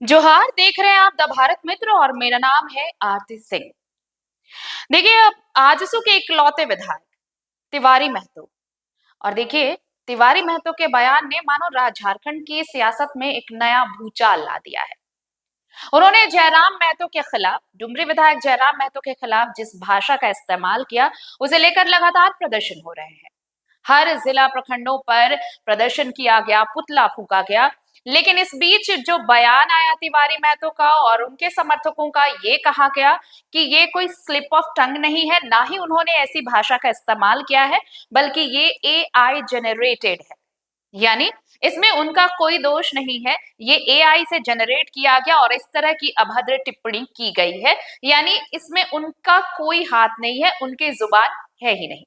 जोहार, देख रहे हैं आप द भारत मित्र और मेरा नाम है आरती सिंह। देखिए, अब आजसू के इकलौते विधायक तिवारी महतो और देखिए, तिवारी महतो के बयान ने मानो झारखंड की सियासत में एक नया भूचाल ला दिया है। उन्होंने जयराम महतो के खिलाफ, डुमरी विधायक जयराम महतो के खिलाफ जिस भाषा का इस्तेमाल किया, उसे लेकर लगातार प्रदर्शन हो रहे हैं। हर जिला प्रखंडों पर प्रदर्शन किया गया, पुतला फूका गया। लेकिन इस बीच जो बयान आया तिवारी महतो का और उनके समर्थकों का, ये कहा गया कि ये कोई स्लिप ऑफ टंग नहीं है, ना ही उन्होंने ऐसी भाषा का इस्तेमाल किया है, बल्कि ये एआई जनरेटेड है। यानी इसमें उनका कोई दोष नहीं है, ये एआई से जनरेट किया गया और इस तरह की अभद्र टिप्पणी की गई है। यानी इसमें उनका कोई हाथ नहीं है, उनकी जुबान है ही नहीं।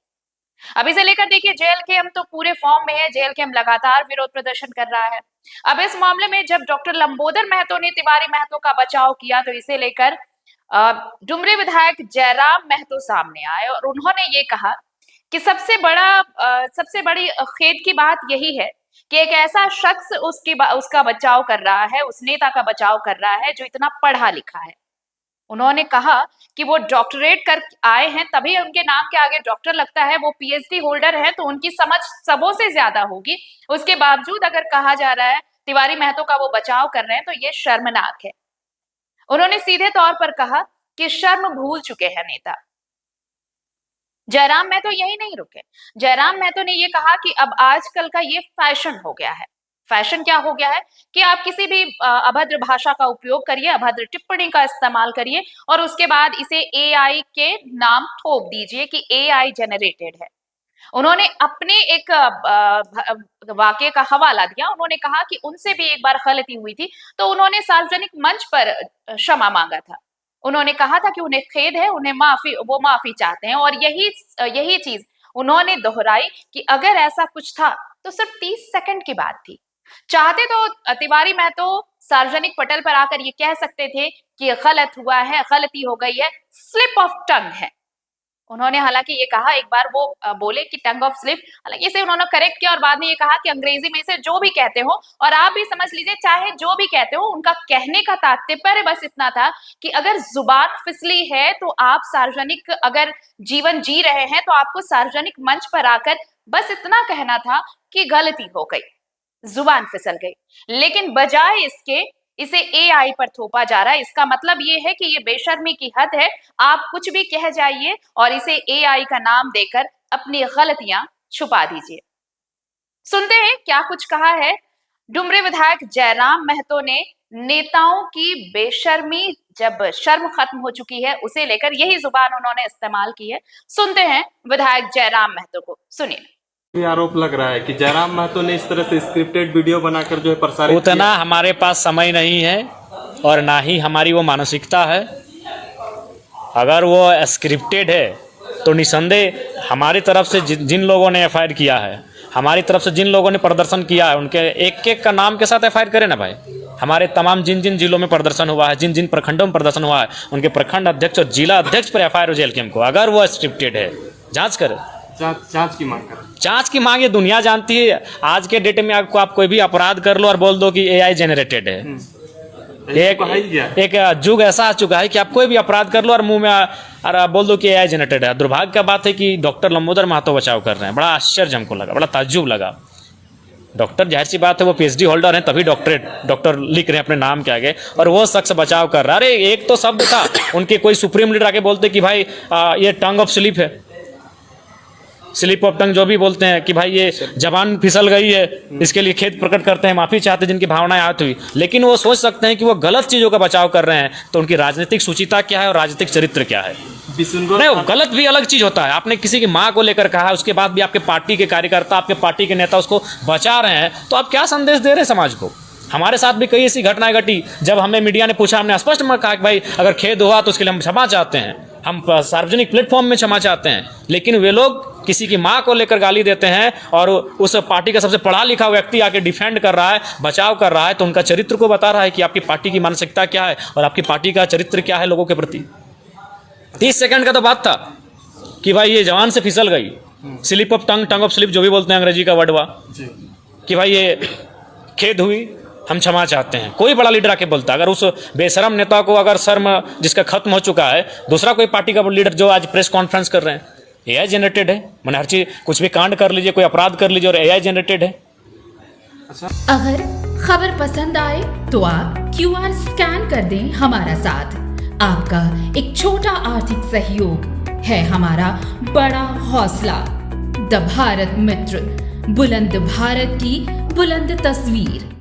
अब इसे लेकर देखिए, जेएलकेएम तो पूरे फॉर्म में है। जेएलकेएम लगातार विरोध प्रदर्शन कर रहा है। अब इस मामले में जब डॉक्टर लंबोदर महतो ने तिवारी महतो का बचाव किया, तो इसे लेकर डुमरी विधायक जयराम महतो सामने आए और उन्होंने ये कहा कि सबसे बड़ी खेद की बात यही है कि एक ऐसा शख्स उसका बचाव कर रहा है, उस नेता का बचाव कर रहा है जो इतना पढ़ा लिखा है। उन्होंने कहा कि वो डॉक्टरेट कर आए हैं, तभी उनके नाम के आगे डॉक्टर लगता है। वो पीएचडी होल्डर है, तो उनकी समझ सबों से ज्यादा होगी। उसके बावजूद अगर कहा जा रहा है तिवारी महतो का वो बचाव कर रहे हैं, तो ये शर्मनाक है। उन्होंने सीधे तौर पर कहा कि शर्म भूल चुके हैं नेता। जयराम महतो यही नहीं रुके। जयराम महतो ने ये कहा कि अब आजकल का ये फैशन हो गया है। फैशन क्या हो गया है कि आप किसी भी अभद्र भाषा का उपयोग करिए, अभद्र टिप्पणी का इस्तेमाल करिए और उसके बाद इसे एआई के नाम थोप दीजिए कि एआई जनरेटेड है। उन्होंने अपने एक वाक्य का हवाला दिया। उन्होंने कहा कि उनसे भी एक बार गलती हुई थी, तो उन्होंने सार्वजनिक मंच पर क्षमा मांगा था। उन्होंने कहा था कि उन्हें खेद है, उन्हें वो माफी चाहते हैं और यही चीज उन्होंने दोहराई कि अगर ऐसा कुछ था तो सिर्फ 30 सेकंड की बात थी। चाहते तो तिवारी महतो सार्वजनिक पटल पर आकर ये कह सकते थे कि गलत हुआ है, गलती हो गई है, स्लिप ऑफ टंग है। उन्होंने हालांकि ये कहा, एक बार वो बोले कि टंग ऑफ स्लिप, हालांकि इसे उन्होंने करेक्ट किया और बाद में ये कहा कि अंग्रेजी में इसे जो भी कहते हो, और आप भी समझ लीजिए चाहे जो भी कहते हो, उनका कहने का तात्पर्य बस इतना था कि अगर जुबान फिसली है तो आप सार्वजनिक अगर जीवन जी रहे हैं तो आपको सार्वजनिक मंच पर आकर बस इतना कहना था कि गलती हो गई, जुबान फिसल गई। लेकिन बजाय इसके इसे एआई पर थोपा जा रहा है। इसका मतलब ये है कि ये बेशर्मी की हद है। आप कुछ भी कह जाइए और इसे एआई का नाम देकर अपनी गलतियां छुपा दीजिए। सुनते हैं क्या कुछ कहा है डुमरी विधायक जयराम महतो ने नेताओं की बेशर्मी, जब शर्म खत्म हो चुकी है उसे लेकर यही जुबान उन्होंने इस्तेमाल की है। सुनते हैं विधायक जयराम महतो को, सुनिए। ये आरोप लग रहा है कि जयराम महतो ने इस तरह से स्क्रिप्टेड वीडियो बनाकर जो है प्रसारित उतना हमारे पास समय नहीं है और ना ही हमारी वो मानसिकता है। अगर वो स्क्रिप्टेड है तो निसंदेह हमारी तरफ से जिन लोगों ने एफआईआर किया है, हमारी तरफ से जिन लोगों ने प्रदर्शन किया है, उनके एक एक का नाम के साथ एफआईआर करें ना भाई। हमारे तमाम जिन जिन जिलों में प्रदर्शन हुआ है, जिन जिन प्रखंडों में प्रदर्शन हुआ है, उनके प्रखंड अध्यक्ष और जिला अध्यक्ष पर एफआईआर हो जेएलकेएम को। अगर वो स्क्रिप्टेड है, जाँच करें। जांच की मांग कर, जांच की मांग ये दुनिया जानती है। आज के डेट में आप कोई भी अपराध कर लो और बोल दो कि एआई जनरेटेड है। एक युग ऐसा आ चुका है कि आप कोई भी अपराध कर लो और मुंह में और बोल दो कि एआई जनरेटेड है। दुर्भाग्य का बात है कि डॉक्टर लंबोदर महतो बचाव कर रहे हैं। बड़ा आश्चर्य हमको लगा, बड़ा ताज्जुब लगा। डॉक्टर, जाहिर सी बात है, वो पीएचडी होल्डर हैं, तभी डॉक्टर लिख रहे हैं अपने नाम के आगे, और वो शख्स बचाव कर रहा है। अरे एक तो शब्द था, उनके कोई सुप्रीम लीडर आके बोलते कि भाई ये टंग ऑफ स्लिप है, स्लिप ऑफ टंग जो भी बोलते हैं कि भाई ये जबान फिसल गई है, इसके लिए खेद प्रकट करते हैं, माफी चाहते हैं जिनकी भावनाएं आहत हुई। लेकिन वो सोच सकते हैं कि वो गलत चीजों का बचाव कर रहे हैं, तो उनकी राजनीतिक सुचिता क्या है और राजनीतिक चरित्र क्या है। नहीं, गलत भी अलग चीज होता है। आपने किसी की माँ को लेकर कहा, उसके बाद भी आपके पार्टी के कार्यकर्ता, आपके पार्टी के नेता उसको बचा रहे हैं, तो आप क्या संदेश दे रहे हैं समाज को। हमारे साथ भी कई ऐसी घटनाएं घटी, जब हमें मीडिया ने पूछा, हमने स्पष्ट में कहा कि भाई अगर खेद हुआ तो उसके लिए हम क्षमा चाहते हैं, हम सार्वजनिक प्लेटफॉर्म में क्षमा चाहते हैं। लेकिन वे लोग किसी की माँ को लेकर गाली देते हैं और उस पार्टी का सबसे पढ़ा लिखा व्यक्ति आके डिफेंड कर रहा है, बचाव कर रहा है, तो उनका चरित्र को बता रहा है कि आपकी पार्टी की मानसिकता क्या है और आपकी पार्टी का चरित्र क्या है लोगों के प्रति। 30 सेकंड का तो बात था कि भाई ये जवान से फिसल गई, slip of tongue, tongue of slip जो भी बोलते हैं अंग्रेजी का वर्ड हुआ, कि भाई ये खेद हुई हम क्षमा चाहते हैं। कोई बड़ा लीडर आके बोलता, अगर उस बेशरम नेता को अगर शर्म जिसका खत्म हो चुका है, दूसरा कोई पार्टी का लीडर जो आज प्रेस कॉन्फ्रेंस कर रहे हैं, एआई जनरेटेड है। मैंने हर चीज, कुछ भी कांड कर लीजिए, कोई अपराध कर लीजिए और एआई जनरेटेड है। अगर खबर पसंद आए तो आप QR स्कैन कर दें हमारा साथ। आपका एक छोटा आर्थिक सहयोग है हमारा बड़ा हौसला। द भारत मित्र, बुलंद भारत की बुलंद तस्वीर।